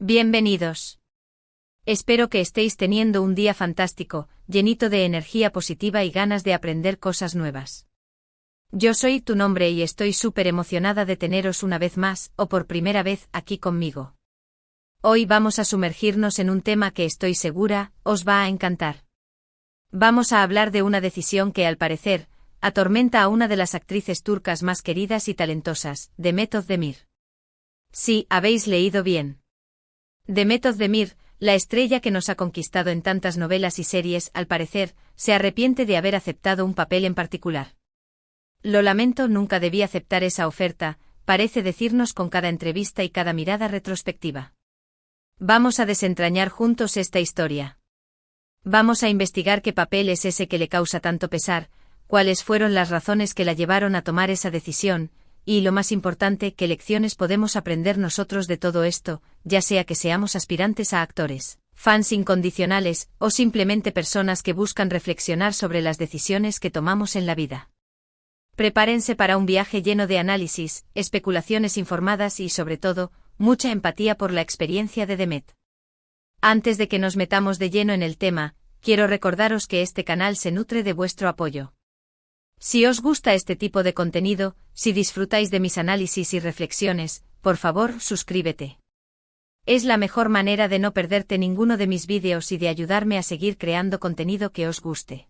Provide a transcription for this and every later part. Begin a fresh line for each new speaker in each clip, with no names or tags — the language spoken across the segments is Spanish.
Bienvenidos. Espero que estéis teniendo un día fantástico, llenito de energía positiva y ganas de aprender cosas nuevas. Yo soy tu nombre y estoy súper emocionada de teneros una vez más, o por primera vez, aquí conmigo. Hoy vamos a sumergirnos en un tema que estoy segura, os va a encantar. Vamos a hablar de una decisión que, al parecer, atormenta a una de las actrices turcas más queridas y talentosas, Demet Özdemir. Sí, habéis leído bien. Demet Özdemir, la estrella que nos ha conquistado en tantas novelas y series, al parecer, se arrepiente de haber aceptado un papel en particular. Lo lamento, nunca debí aceptar esa oferta, parece decirnos con cada entrevista y cada mirada retrospectiva. Vamos a desentrañar juntos esta historia. Vamos a investigar qué papel es ese que le causa tanto pesar, cuáles fueron las razones que la llevaron a tomar esa decisión, y, lo más importante, qué lecciones podemos aprender nosotros de todo esto, ya sea que seamos aspirantes a actores, fans incondicionales, o simplemente personas que buscan reflexionar sobre las decisiones que tomamos en la vida. Prepárense para un viaje lleno de análisis, especulaciones informadas y, sobre todo, mucha empatía por la experiencia de Demet. Antes de que nos metamos de lleno en el tema, quiero recordaros que este canal se nutre de vuestro apoyo. Si os gusta este tipo de contenido, si disfrutáis de mis análisis y reflexiones, por favor, suscríbete. Es la mejor manera de no perderte ninguno de mis vídeos y de ayudarme a seguir creando contenido que os guste.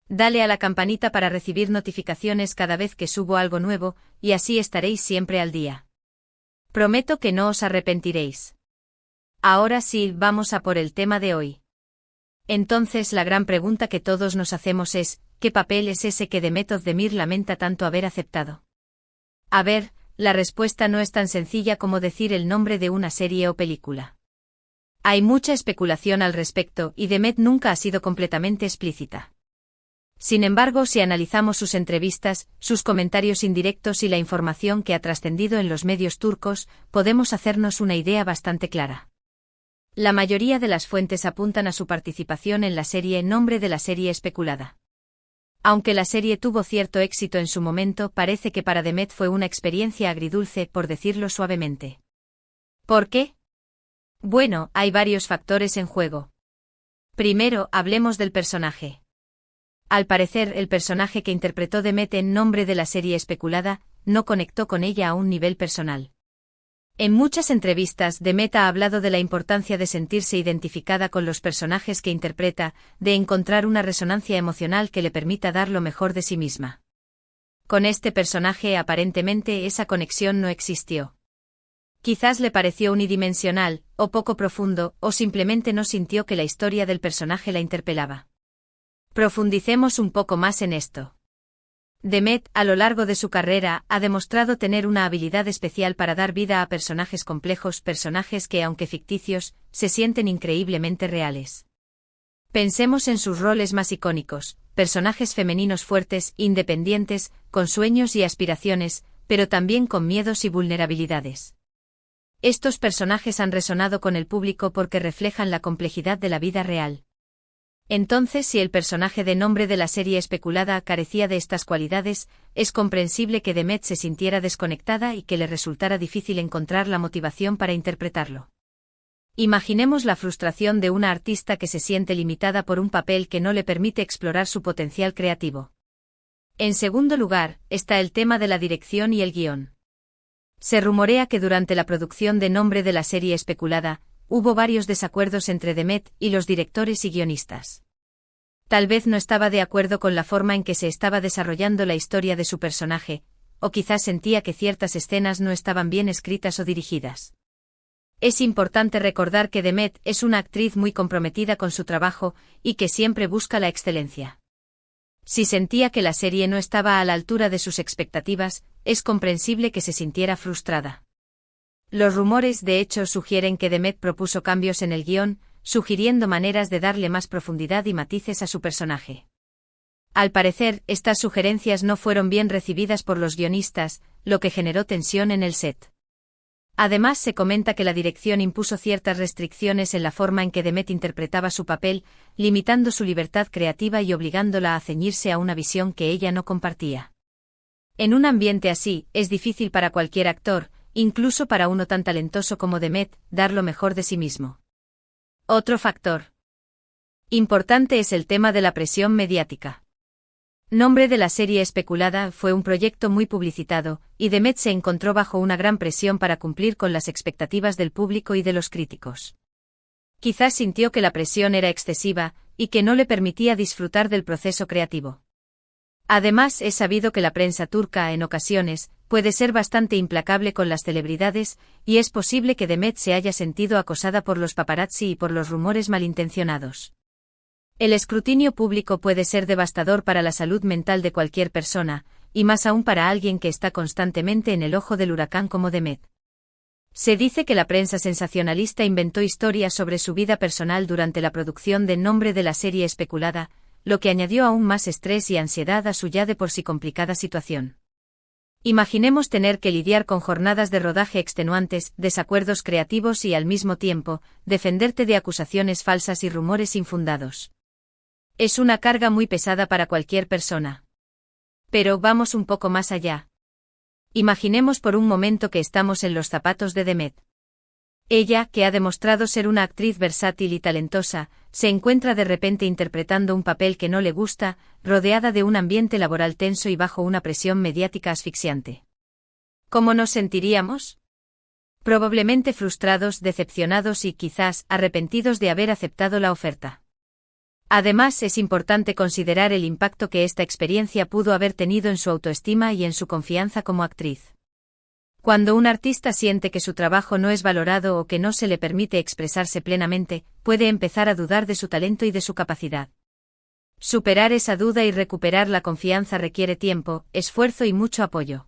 Dale a la campanita para recibir notificaciones cada vez que subo algo nuevo, y así estaréis siempre al día. Prometo que no os arrepentiréis. Ahora sí, vamos a por el tema de hoy. Entonces la gran pregunta que todos nos hacemos es, ¿qué papel es ese que Demet Özdemir lamenta tanto haber aceptado? A ver, la respuesta no es tan sencilla como decir el nombre de una serie o película. Hay mucha especulación al respecto y Demet nunca ha sido completamente explícita. Sin embargo, si analizamos sus entrevistas, sus comentarios indirectos y la información que ha trascendido en los medios turcos, podemos hacernos una idea bastante clara. La mayoría de las fuentes apuntan a su participación en la serie en nombre de la serie especulada. Aunque la serie tuvo cierto éxito en su momento, parece que para Demet fue una experiencia agridulce, por decirlo suavemente. ¿Por qué? Bueno, hay varios factores en juego. Primero, hablemos del personaje. Al parecer, el personaje que interpretó Demet en nombre de la serie especulada, no conectó con ella a un nivel personal. En muchas entrevistas, Demet ha hablado de la importancia de sentirse identificada con los personajes que interpreta, de encontrar una resonancia emocional que le permita dar lo mejor de sí misma. Con este personaje, aparentemente, esa conexión no existió. Quizás le pareció unidimensional, o poco profundo, o simplemente no sintió que la historia del personaje la interpelaba. Profundicemos un poco más en esto. Demet, a lo largo de su carrera, ha demostrado tener una habilidad especial para dar vida a personajes complejos, personajes que, aunque ficticios, se sienten increíblemente reales. Pensemos en sus roles más icónicos, personajes femeninos fuertes, independientes, con sueños y aspiraciones, pero también con miedos y vulnerabilidades. Estos personajes han resonado con el público porque reflejan la complejidad de la vida real. Entonces, si el personaje de nombre de la serie especulada carecía de estas cualidades, es comprensible que Demet se sintiera desconectada y que le resultara difícil encontrar la motivación para interpretarlo. Imaginemos la frustración de una artista que se siente limitada por un papel que no le permite explorar su potencial creativo. En segundo lugar, está el tema de la dirección y el guión. Se rumorea que durante la producción de nombre de la serie especulada, hubo varios desacuerdos entre Demet y los directores y guionistas. Tal vez no estaba de acuerdo con la forma en que se estaba desarrollando la historia de su personaje, o quizás sentía que ciertas escenas no estaban bien escritas o dirigidas. Es importante recordar que Demet es una actriz muy comprometida con su trabajo y que siempre busca la excelencia. Si sentía que la serie no estaba a la altura de sus expectativas, es comprensible que se sintiera frustrada. Los rumores de hecho sugieren que Demet propuso cambios en el guión, sugiriendo maneras de darle más profundidad y matices a su personaje. Al parecer, estas sugerencias no fueron bien recibidas por los guionistas, lo que generó tensión en el set. Además, se comenta que la dirección impuso ciertas restricciones en la forma en que Demet interpretaba su papel, limitando su libertad creativa y obligándola a ceñirse a una visión que ella no compartía. En un ambiente así, es difícil para cualquier actor, incluso para uno tan talentoso como Demet, dar lo mejor de sí mismo. Otro factor importante es el tema de la presión mediática. Nombre de la serie especulada fue un proyecto muy publicitado, y Demet se encontró bajo una gran presión para cumplir con las expectativas del público y de los críticos. Quizás sintió que la presión era excesiva, y que no le permitía disfrutar del proceso creativo. Además, es sabido que la prensa turca, en ocasiones, puede ser bastante implacable con las celebridades, y es posible que Demet se haya sentido acosada por los paparazzi y por los rumores malintencionados. El escrutinio público puede ser devastador para la salud mental de cualquier persona, y más aún para alguien que está constantemente en el ojo del huracán como Demet. Se dice que la prensa sensacionalista inventó historias sobre su vida personal durante la producción de Nombre de la serie especulada, lo que añadió aún más estrés y ansiedad a su ya de por sí complicada situación. Imaginemos tener que lidiar con jornadas de rodaje extenuantes, desacuerdos creativos y al mismo tiempo, defenderte de acusaciones falsas y rumores infundados. Es una carga muy pesada para cualquier persona. Pero vamos un poco más allá. Imaginemos por un momento que estamos en los zapatos de Demet. Ella, que ha demostrado ser una actriz versátil y talentosa, se encuentra de repente interpretando un papel que no le gusta, rodeada de un ambiente laboral tenso y bajo una presión mediática asfixiante. ¿Cómo nos sentiríamos? Probablemente frustrados, decepcionados y quizás arrepentidos de haber aceptado la oferta. Además, es importante considerar el impacto que esta experiencia pudo haber tenido en su autoestima y en su confianza como actriz. Cuando un artista siente que su trabajo no es valorado o que no se le permite expresarse plenamente, puede empezar a dudar de su talento y de su capacidad. Superar esa duda y recuperar la confianza requiere tiempo, esfuerzo y mucho apoyo.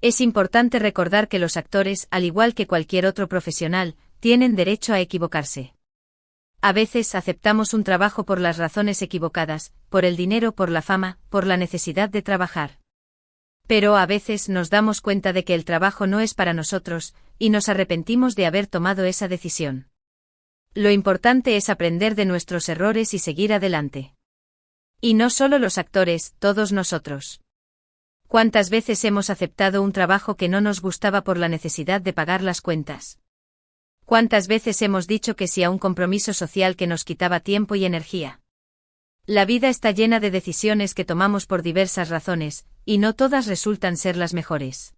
Es importante recordar que los actores, al igual que cualquier otro profesional, tienen derecho a equivocarse. A veces aceptamos un trabajo por las razones equivocadas, por el dinero, por la fama, por la necesidad de trabajar. Pero a veces nos damos cuenta de que el trabajo no es para nosotros, y nos arrepentimos de haber tomado esa decisión. Lo importante es aprender de nuestros errores y seguir adelante. Y no solo los actores, todos nosotros. ¿Cuántas veces hemos aceptado un trabajo que no nos gustaba por la necesidad de pagar las cuentas? ¿Cuántas veces hemos dicho que sí a un compromiso social que nos quitaba tiempo y energía? La vida está llena de decisiones que tomamos por diversas razones, y no todas resultan ser las mejores.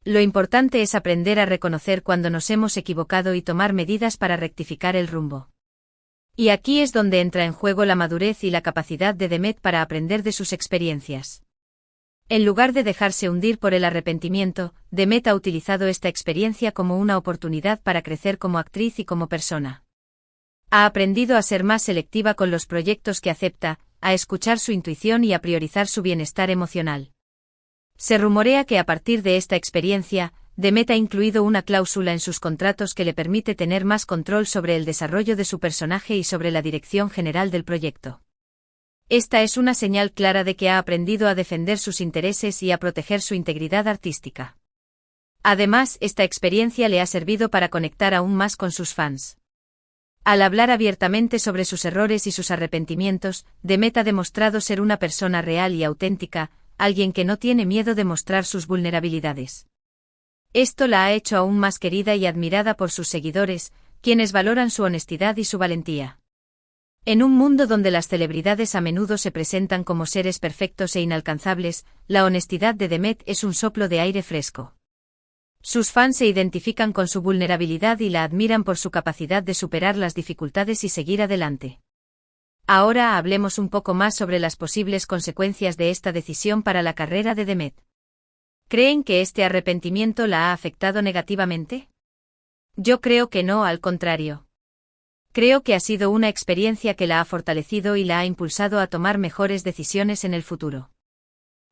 Lo importante es aprender a reconocer cuando nos hemos equivocado y tomar medidas para rectificar el rumbo. Y aquí es donde entra en juego la madurez y la capacidad de Demet para aprender de sus experiencias. En lugar de dejarse hundir por el arrepentimiento, Demet ha utilizado esta experiencia como una oportunidad para crecer como actriz y como persona. Ha aprendido a ser más selectiva con los proyectos que acepta, a escuchar su intuición y a priorizar su bienestar emocional. Se rumorea que a partir de esta experiencia, Demet ha incluido una cláusula en sus contratos que le permite tener más control sobre el desarrollo de su personaje y sobre la dirección general del proyecto. Esta es una señal clara de que ha aprendido a defender sus intereses y a proteger su integridad artística. Además, esta experiencia le ha servido para conectar aún más con sus fans. Al hablar abiertamente sobre sus errores y sus arrepentimientos, Demet ha demostrado ser una persona real y auténtica, alguien que no tiene miedo de mostrar sus vulnerabilidades. Esto la ha hecho aún más querida y admirada por sus seguidores, quienes valoran su honestidad y su valentía. En un mundo donde las celebridades a menudo se presentan como seres perfectos e inalcanzables, la honestidad de Demet es un soplo de aire fresco. Sus fans se identifican con su vulnerabilidad y la admiran por su capacidad de superar las dificultades y seguir adelante. Ahora hablemos un poco más sobre las posibles consecuencias de esta decisión para la carrera de Demet. ¿Creen que este arrepentimiento la ha afectado negativamente? Yo creo que no, al contrario. Creo que ha sido una experiencia que la ha fortalecido y la ha impulsado a tomar mejores decisiones en el futuro.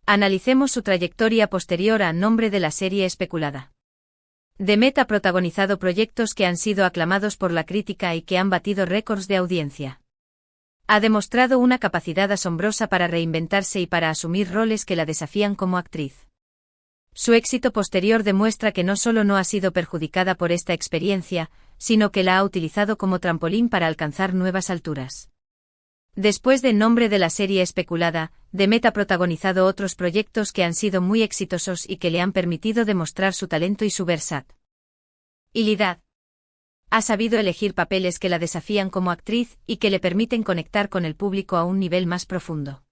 Analicemos su trayectoria posterior a Nombre de la serie especulada. Demet ha protagonizado proyectos que han sido aclamados por la crítica y que han batido récords de audiencia. Ha demostrado una capacidad asombrosa para reinventarse y para asumir roles que la desafían como actriz. Su éxito posterior demuestra que no solo no ha sido perjudicada por esta experiencia, sino que la ha utilizado como trampolín para alcanzar nuevas alturas. Después del nombre de la serie especulada, Demet ha protagonizado otros proyectos que han sido muy exitosos y que le han permitido demostrar su talento y su versatilidad. Ha sabido elegir papeles que la desafían como actriz y que le permiten conectar con el público a un nivel más profundo.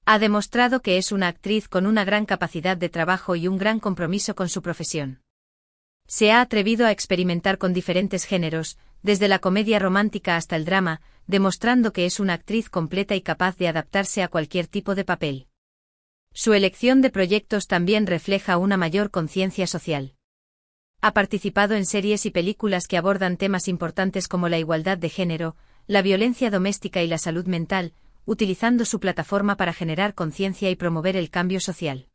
Ha demostrado que es una actriz con una gran capacidad de trabajo y un gran compromiso con su profesión. Se ha atrevido a experimentar con diferentes géneros, desde la comedia romántica hasta el drama, demostrando que es una actriz completa y capaz de adaptarse a cualquier tipo de papel. Su elección de proyectos también refleja una mayor conciencia social. Ha participado en series y películas que abordan temas importantes como la igualdad de género, la violencia doméstica y la salud mental, utilizando su plataforma para generar conciencia y promover el cambio social.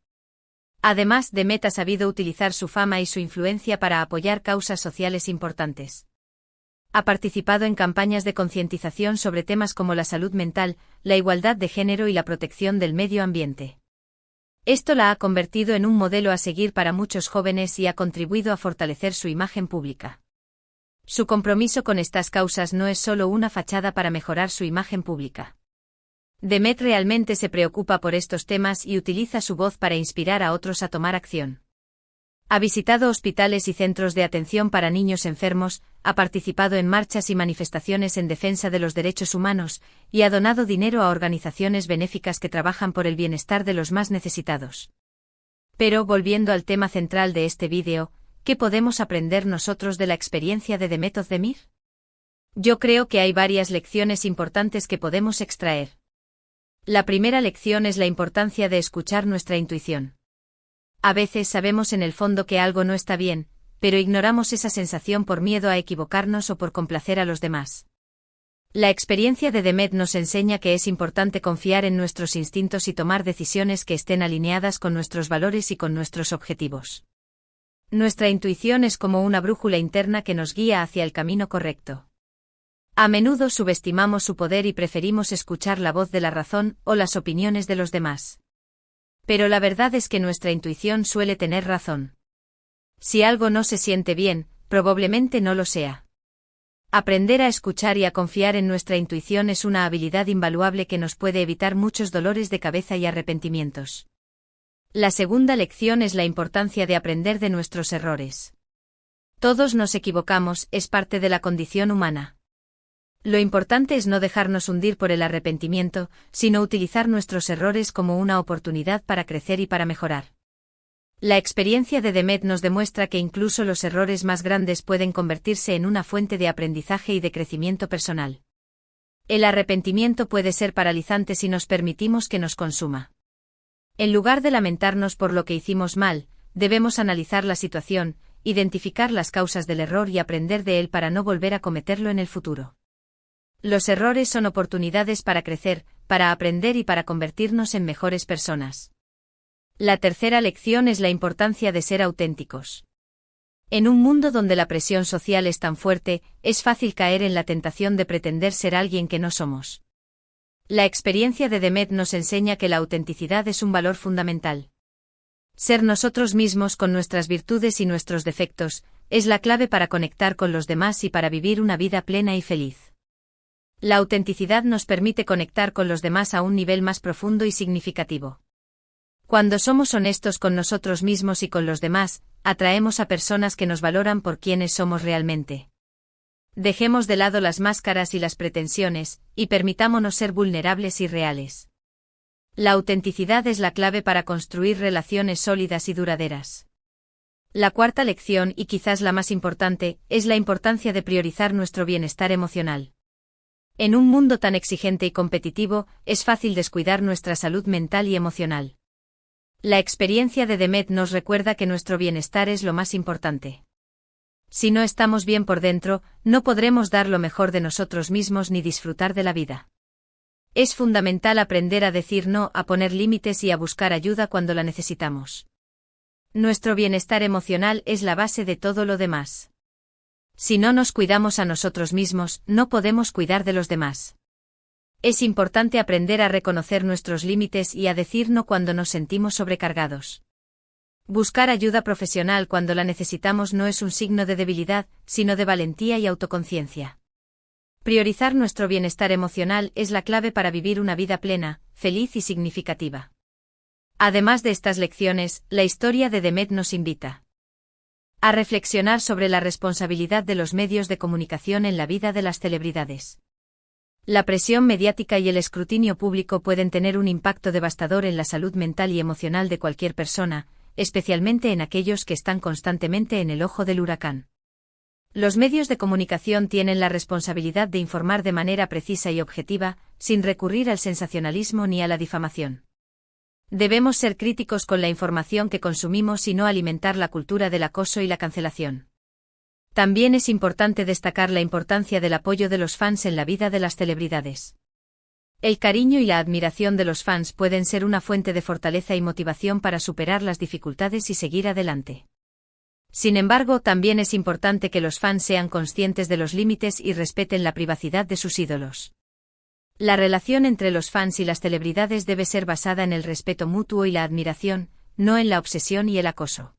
Además, Demet ha sabido utilizar su fama y su influencia para apoyar causas sociales importantes. Ha participado en campañas de concientización sobre temas como la salud mental, la igualdad de género y la protección del medio ambiente. Esto la ha convertido en un modelo a seguir para muchos jóvenes y ha contribuido a fortalecer su imagen pública. Su compromiso con estas causas no es solo una fachada para mejorar su imagen pública. Demet realmente se preocupa por estos temas y utiliza su voz para inspirar a otros a tomar acción. Ha visitado hospitales y centros de atención para niños enfermos, ha participado en marchas y manifestaciones en defensa de los derechos humanos, y ha donado dinero a organizaciones benéficas que trabajan por el bienestar de los más necesitados. Pero, volviendo al tema central de este vídeo, ¿qué podemos aprender nosotros de la experiencia de Demet Özdemir? Yo creo que hay varias lecciones importantes que podemos extraer. La primera lección es la importancia de escuchar nuestra intuición. A veces sabemos en el fondo que algo no está bien, pero ignoramos esa sensación por miedo a equivocarnos o por complacer a los demás. La experiencia de Demet nos enseña que es importante confiar en nuestros instintos y tomar decisiones que estén alineadas con nuestros valores y con nuestros objetivos. Nuestra intuición es como una brújula interna que nos guía hacia el camino correcto. A menudo subestimamos su poder y preferimos escuchar la voz de la razón o las opiniones de los demás. Pero la verdad es que nuestra intuición suele tener razón. Si algo no se siente bien, probablemente no lo sea. Aprender a escuchar y a confiar en nuestra intuición es una habilidad invaluable que nos puede evitar muchos dolores de cabeza y arrepentimientos. La segunda lección es la importancia de aprender de nuestros errores. Todos nos equivocamos, es parte de la condición humana. Lo importante es no dejarnos hundir por el arrepentimiento, sino utilizar nuestros errores como una oportunidad para crecer y para mejorar. La experiencia de Demet nos demuestra que incluso los errores más grandes pueden convertirse en una fuente de aprendizaje y de crecimiento personal. El arrepentimiento puede ser paralizante si nos permitimos que nos consuma. En lugar de lamentarnos por lo que hicimos mal, debemos analizar la situación, identificar las causas del error y aprender de él para no volver a cometerlo en el futuro. Los errores son oportunidades para crecer, para aprender y para convertirnos en mejores personas. La tercera lección es la importancia de ser auténticos. En un mundo donde la presión social es tan fuerte, es fácil caer en la tentación de pretender ser alguien que no somos. La experiencia de Demet nos enseña que la autenticidad es un valor fundamental. Ser nosotros mismos con nuestras virtudes y nuestros defectos, es la clave para conectar con los demás y para vivir una vida plena y feliz. La autenticidad nos permite conectar con los demás a un nivel más profundo y significativo. Cuando somos honestos con nosotros mismos y con los demás, atraemos a personas que nos valoran por quienes somos realmente. Dejemos de lado las máscaras y las pretensiones, y permitámonos ser vulnerables y reales. La autenticidad es la clave para construir relaciones sólidas y duraderas. La cuarta lección, y quizás la más importante, es la importancia de priorizar nuestro bienestar emocional. En un mundo tan exigente y competitivo, es fácil descuidar nuestra salud mental y emocional. La experiencia de Demet nos recuerda que nuestro bienestar es lo más importante. Si no estamos bien por dentro, no podremos dar lo mejor de nosotros mismos ni disfrutar de la vida. Es fundamental aprender a decir no, a poner límites y a buscar ayuda cuando la necesitamos. Nuestro bienestar emocional es la base de todo lo demás. Si no nos cuidamos a nosotros mismos, no podemos cuidar de los demás. Es importante aprender a reconocer nuestros límites y a decir no cuando nos sentimos sobrecargados. Buscar ayuda profesional cuando la necesitamos no es un signo de debilidad, sino de valentía y autoconciencia. Priorizar nuestro bienestar emocional es la clave para vivir una vida plena, feliz y significativa. Además de estas lecciones, la historia de Demet nos invita a reflexionar sobre la responsabilidad de los medios de comunicación en la vida de las celebridades. La presión mediática y el escrutinio público pueden tener un impacto devastador en la salud mental y emocional de cualquier persona, especialmente en aquellos que están constantemente en el ojo del huracán. Los medios de comunicación tienen la responsabilidad de informar de manera precisa y objetiva, sin recurrir al sensacionalismo ni a la difamación. Debemos ser críticos con la información que consumimos y no alimentar la cultura del acoso y la cancelación. También es importante destacar la importancia del apoyo de los fans en la vida de las celebridades. El cariño y la admiración de los fans pueden ser una fuente de fortaleza y motivación para superar las dificultades y seguir adelante. Sin embargo, también es importante que los fans sean conscientes de los límites y respeten la privacidad de sus ídolos. La relación entre los fans y las celebridades debe ser basada en el respeto mutuo y la admiración, no en la obsesión y el acoso.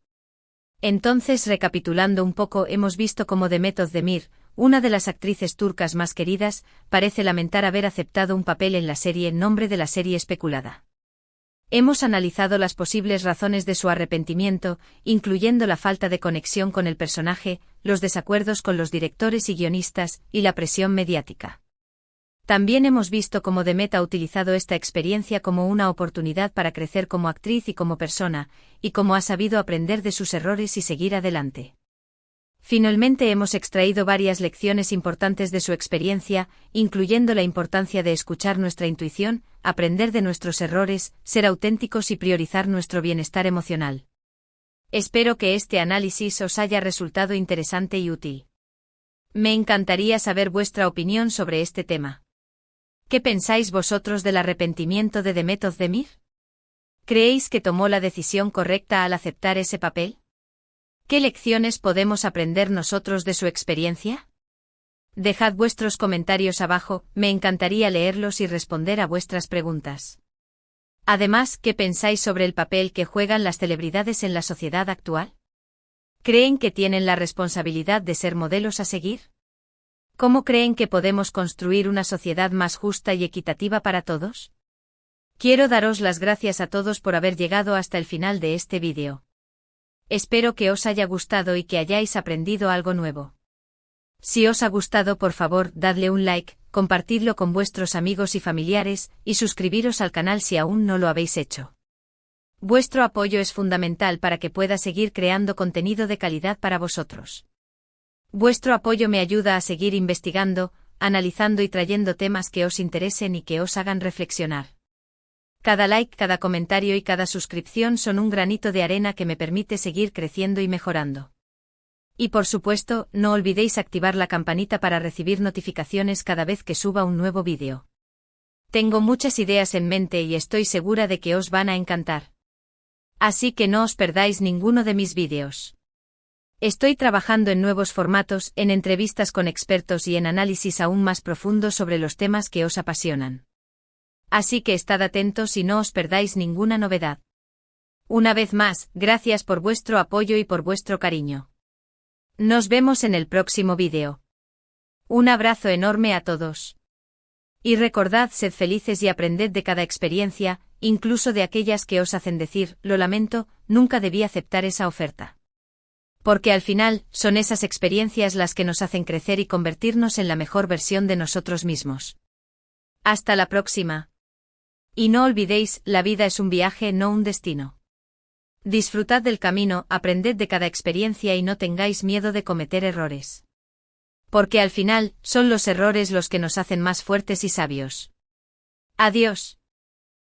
Entonces, recapitulando un poco, hemos visto cómo Demet Özdemir, una de las actrices turcas más queridas, parece lamentar haber aceptado un papel en la serie en nombre de la serie especulada. Hemos analizado las posibles razones de su arrepentimiento, incluyendo la falta de conexión con el personaje, los desacuerdos con los directores y guionistas, y la presión mediática. También hemos visto cómo Demet ha utilizado esta experiencia como una oportunidad para crecer como actriz y como persona, y cómo ha sabido aprender de sus errores y seguir adelante. Finalmente hemos extraído varias lecciones importantes de su experiencia, incluyendo la importancia de escuchar nuestra intuición, aprender de nuestros errores, ser auténticos y priorizar nuestro bienestar emocional. Espero que este análisis os haya resultado interesante y útil. Me encantaría saber vuestra opinión sobre este tema. ¿Qué pensáis vosotros del arrepentimiento de Demet Özdemir? ¿Creéis que tomó la decisión correcta al aceptar ese papel? ¿Qué lecciones podemos aprender nosotros de su experiencia? Dejad vuestros comentarios abajo, me encantaría leerlos y responder a vuestras preguntas. Además, ¿qué pensáis sobre el papel que juegan las celebridades en la sociedad actual? ¿Creen que tienen la responsabilidad de ser modelos a seguir? ¿Cómo creen que podemos construir una sociedad más justa y equitativa para todos? Quiero daros las gracias a todos por haber llegado hasta el final de este vídeo. Espero que os haya gustado y que hayáis aprendido algo nuevo. Si os ha gustado, por favor, dadle un like, compartidlo con vuestros amigos y familiares, y suscribiros al canal si aún no lo habéis hecho. Vuestro apoyo es fundamental para que pueda seguir creando contenido de calidad para vosotros. Vuestro apoyo me ayuda a seguir investigando, analizando y trayendo temas que os interesen y que os hagan reflexionar. Cada like, cada comentario y cada suscripción son un granito de arena que me permite seguir creciendo y mejorando. Y por supuesto, no olvidéis activar la campanita para recibir notificaciones cada vez que suba un nuevo vídeo. Tengo muchas ideas en mente y estoy segura de que os van a encantar. Así que no os perdáis ninguno de mis vídeos. Estoy trabajando en nuevos formatos, en entrevistas con expertos y en análisis aún más profundos sobre los temas que os apasionan. Así que estad atentos y no os perdáis ninguna novedad. Una vez más, gracias por vuestro apoyo y por vuestro cariño. Nos vemos en el próximo vídeo. Un abrazo enorme a todos. Y recordad, sed felices y aprended de cada experiencia, incluso de aquellas que os hacen decir, lo lamento, nunca debí aceptar esa oferta. Porque al final, son esas experiencias las que nos hacen crecer y convertirnos en la mejor versión de nosotros mismos. Hasta la próxima. Y no olvidéis, la vida es un viaje, no un destino. Disfrutad del camino, aprended de cada experiencia y no tengáis miedo de cometer errores. Porque al final, son los errores los que nos hacen más fuertes y sabios. Adiós.